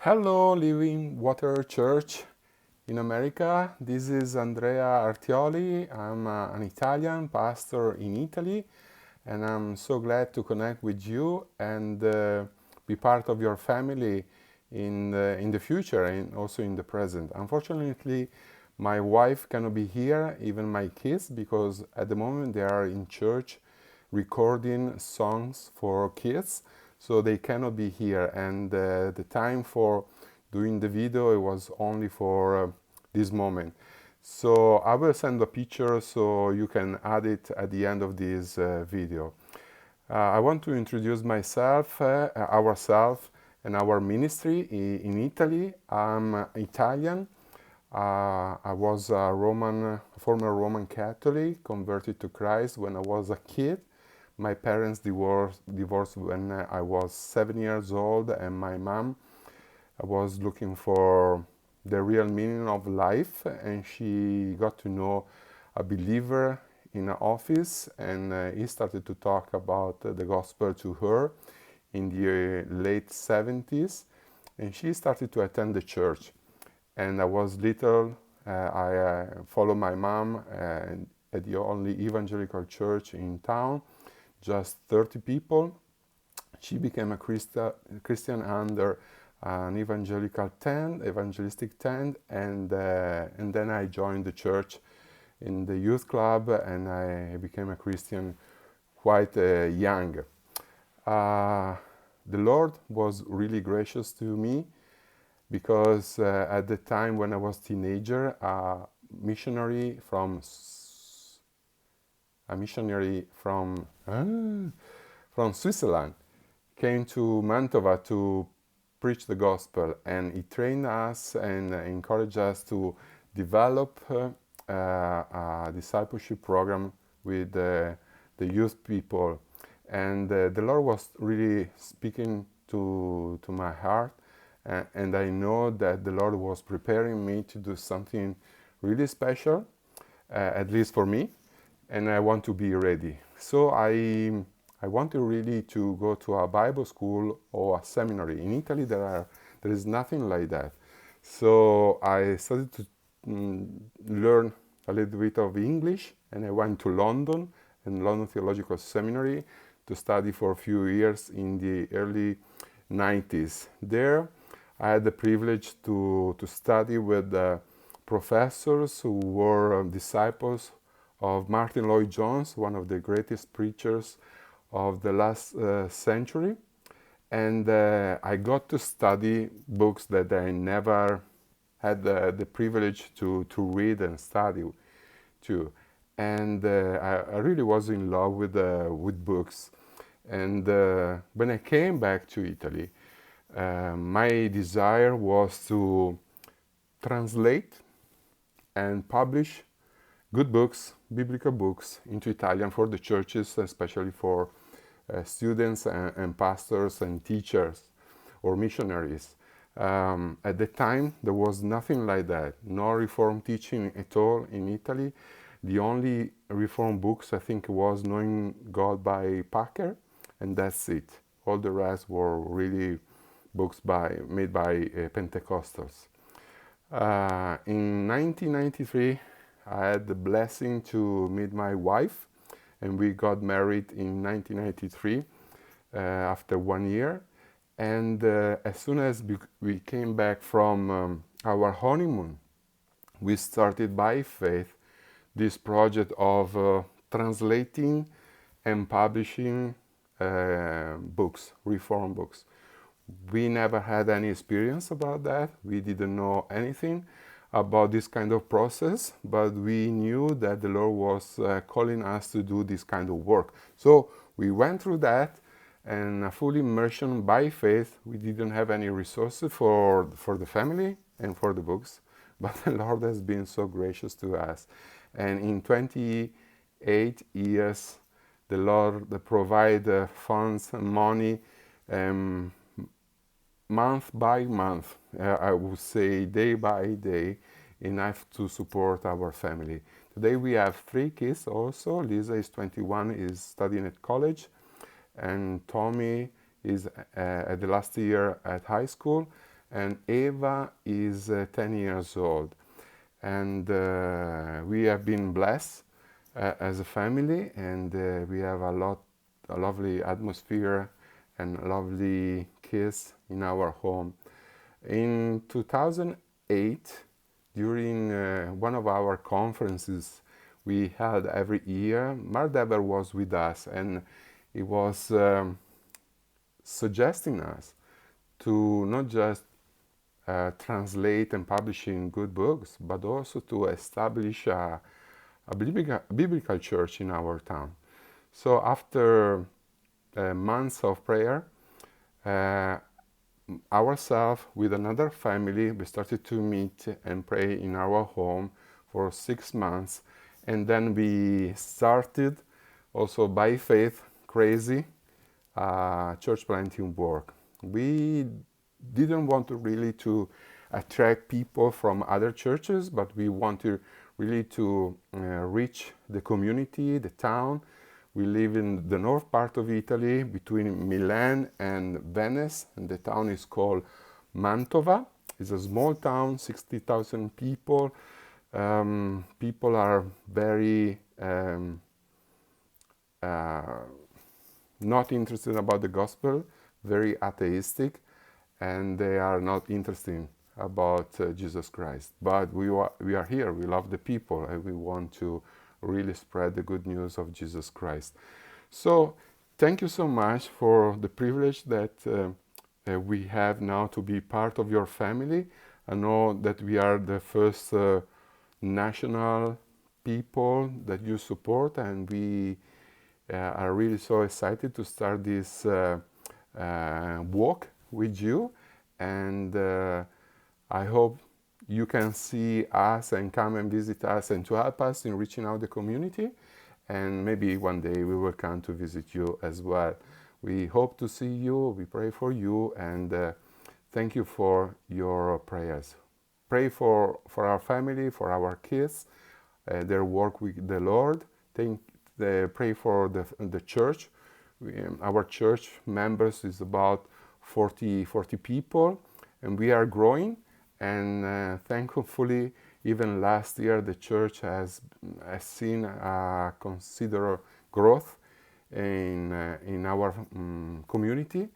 Hello, Living Water Church in America. This is Andrea Artioli. I'm an Italian pastor in Italy, and I'm so glad to connect with you and be part of your family in the future and also in the present. Unfortunately, my wife cannot be here, even my kids, because at the moment they are in church recording songs for kids, so they cannot be here. And the time for doing the video it was only for this moment. So I will send a picture so you can add it at the end of this video. I want to introduce myself, ourselves, and our ministry in Italy. I'm Italian. I was a former Roman Catholic, converted to Christ when I was a kid. My parents divorced when I was 7 years old, and my mom was looking for the real meaning of life, and she got to know a believer in an office, and he started to talk about the gospel to her in the late 70s, and she started to attend the church. And I was little, I followed my mom at the only evangelical church in town, just 30 people. She became a Christian under an evangelistic tent, and then I joined the church in the youth club, and I became a Christian quite young. The Lord was really gracious to me because at the time when I was teenager, a missionary from Switzerland came to Mantova to preach the gospel, and he trained us and encouraged us to develop a discipleship program with the youth people. And the Lord was really speaking to my heart, and I know that the Lord was preparing me to do something really special, at least for me, and I want to be ready. So I wanted really to go to a Bible school or a seminary. In Italy, there is nothing like that. So I started to learn a little bit of English, and I went to London and London Theological Seminary to study for a few years in the early 90s. There, I had the privilege to study with professors who were disciples of Martin Lloyd-Jones, one of the greatest preachers of the last century. And I got to study books that I never had the privilege to read and study too. And I really was in love with books. And when I came back to Italy, my desire was to translate and publish good books, biblical books, into Italian for the churches, especially for students and pastors and teachers or missionaries. At the time, there was nothing like that, no Reform teaching at all in Italy. The only Reform books, I think, was Knowing God by Packer, and that's it. All the rest were really books made by Pentecostals. In 1993, I had the blessing to meet my wife, and we got married in 1993 after 1 year. And as soon as we came back from our honeymoon, we started by faith this project of translating and publishing books, Reform books. We never had any experience about that. We didn't know anything about this kind of process, but we knew that the Lord was calling us to do this kind of work. So we went through that, and full immersion by faith. We didn't have any resources for the family and for the books, but the Lord has been so gracious to us. And in 28 years, the Lord provided funds and money month by month, I would say day by day, enough to support our family. Today we have 3 kids also. Lisa is 21, is studying at college, and Tommy is at the last year at high school, and Eva is 10 years old. And we have been blessed as a family, and we have a lovely atmosphere and lovely kids in our home. In 2008, during one of our conferences we held every year, Mardeber was with us, and he was suggesting us to not just translate and publishing good books, but also to establish a biblical church in our town. So after months of prayer, uh, ourselves with another family, we started to meet and pray in our home for 6 months, and then we started also by faith crazy church planting work. We didn't want to really to attract people from other churches, but we wanted really to reach the community, the town. We live in the north part of Italy, between Milan and Venice, and the town is called Mantova. It's a small town, 60,000 people. People are very not interested about the gospel, very atheistic, and they are not interested about Jesus Christ. But we are here, we love the people, and we want to really spread the good news of Jesus Christ. So thank you so much for the privilege that we have now to be part of your family. I know that we are the first national people that you support, and we are really so excited to start this walk with you, and I hope you can see us and come and visit us and to help us in reaching out the community, and maybe one day we will come to visit you as well. We hope to see you, we pray for you, and thank you for your prayers. Pray for our family, for our kids, their work with the Lord. Pray for the church. Our church members is about 40 people, and we are growing, and thankfully even last year the church has seen a considerable growth in our community,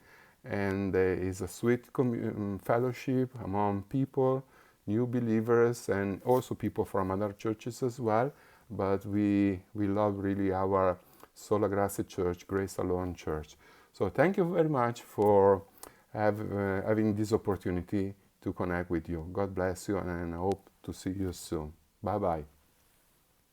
and there is a sweet fellowship among people, new believers, and also people from other churches as well. But we love really our Sola Grazie Church, Grace Alone Church. So thank you very much for having this opportunity to connect with you. God bless you, and I hope to see you soon. Bye bye.